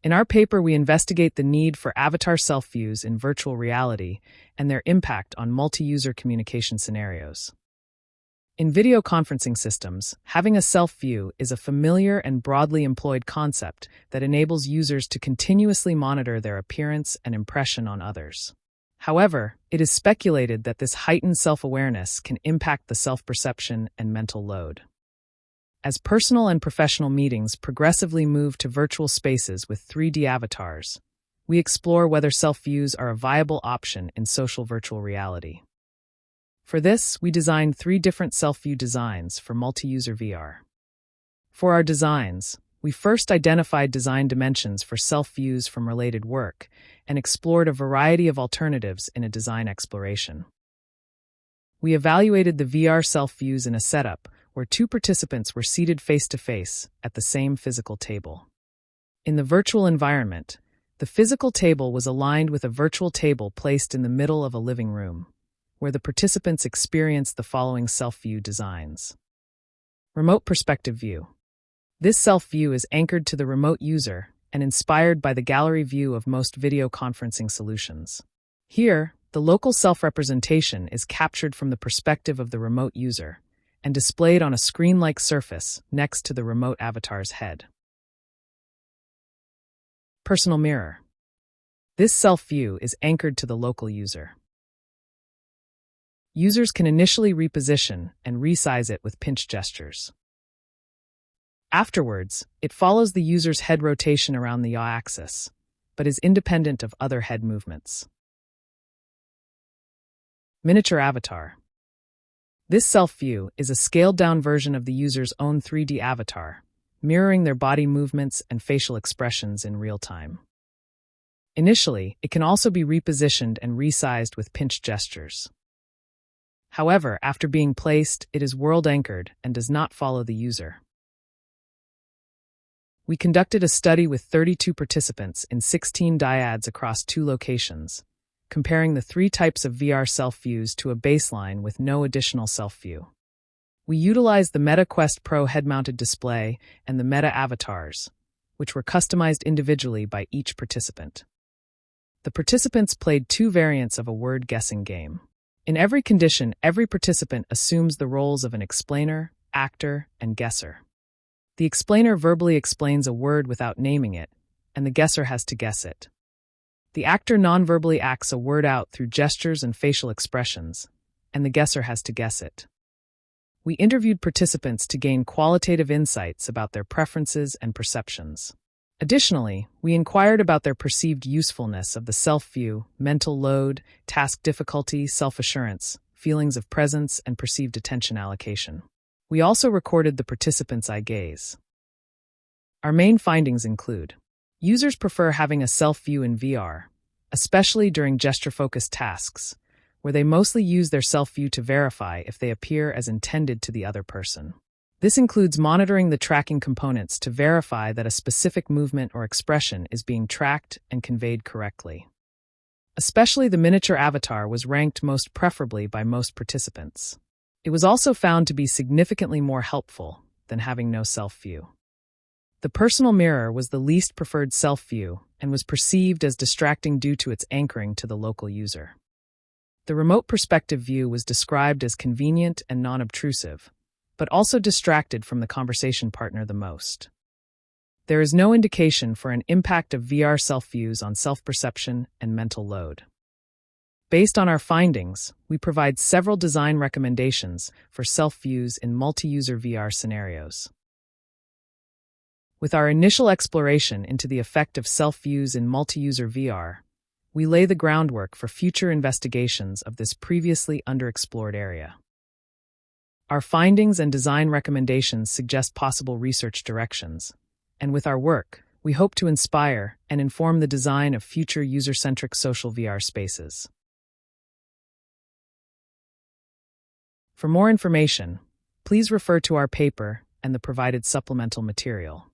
In our paper, we investigate the need for avatar self-views in virtual reality and their impact on multi-user communication scenarios. In video conferencing systems, having a self-view is a familiar and broadly employed concept that enables users to continuously monitor their appearance and impression on others. However, it is speculated that this heightened self-awareness can impact the self-perception and mental load. As personal and professional meetings progressively move to virtual spaces with 3D avatars, we explore whether self-views are a viable option in social virtual reality. For this, we designed 3 different self-view designs for multi-user VR. For our designs, we first identified design dimensions for self-views from related work and explored a variety of alternatives in a design exploration. We evaluated the VR self-views in a setup where 2 participants were seated face-to-face at the same physical table. In the virtual environment, the physical table was aligned with a virtual table placed in the middle of a living room, where the participants experienced the following self-view designs. Remote perspective view. This self-view is anchored to the remote user and inspired by the gallery view of most video conferencing solutions. Here, the local self-representation is captured from the perspective of the remote user and displayed on a screen-like surface next to the remote avatar's head. Personal mirror. This self-view is anchored to the local user. Users can initially reposition and resize it with pinch gestures. Afterwards, it follows the user's head rotation around the yaw axis, but is independent of other head movements. Miniature avatar. This self-view is a scaled-down version of the user's own 3D avatar, mirroring their body movements and facial expressions in real time. Initially, it can also be repositioned and resized with pinch gestures. However, after being placed, it is world-anchored and does not follow the user. We conducted a study with 32 participants in 16 dyads across 2 locations, comparing the 3 types of VR self-views to a baseline with no additional self-view. We utilized the Meta Quest Pro head-mounted display and the Meta avatars, which were customized individually by each participant. The participants played 2 variants of a word-guessing game. In every condition, every participant assumes the roles of an explainer, actor, and guesser. The explainer verbally explains a word without naming it, and the guesser has to guess it. The actor non-verbally acts a word out through gestures and facial expressions, and the guesser has to guess it. We interviewed participants to gain qualitative insights about their preferences and perceptions. Additionally, we inquired about their perceived usefulness of the self-view, mental load, task difficulty, self-assurance, feelings of presence, and perceived attention allocation. We also recorded the participants' eye gaze. Our main findings include: users prefer having a self-view in VR, especially during gesture-focused tasks, where they mostly use their self-view to verify if they appear as intended to the other person. This includes monitoring the tracking components to verify that a specific movement or expression is being tracked and conveyed correctly. Especially the miniature avatar was ranked most preferably by most participants. It was also found to be significantly more helpful than having no self-view. The personal mirror was the least preferred self-view and was perceived as distracting due to its anchoring to the local user. The remote perspective view was described as convenient and non-obtrusive, but also distracted from the conversation partner the most. There is no indication for an impact of VR self-views on self-perception and mental load. Based on our findings, we provide several design recommendations for self-views in multi-user VR scenarios. With our initial exploration into the effect of self-views in multi-user VR, we lay the groundwork for future investigations of this previously underexplored area. Our findings and design recommendations suggest possible research directions, and with our work, we hope to inspire and inform the design of future user-centric social VR spaces. For more information, please refer to our paper and the provided supplemental material.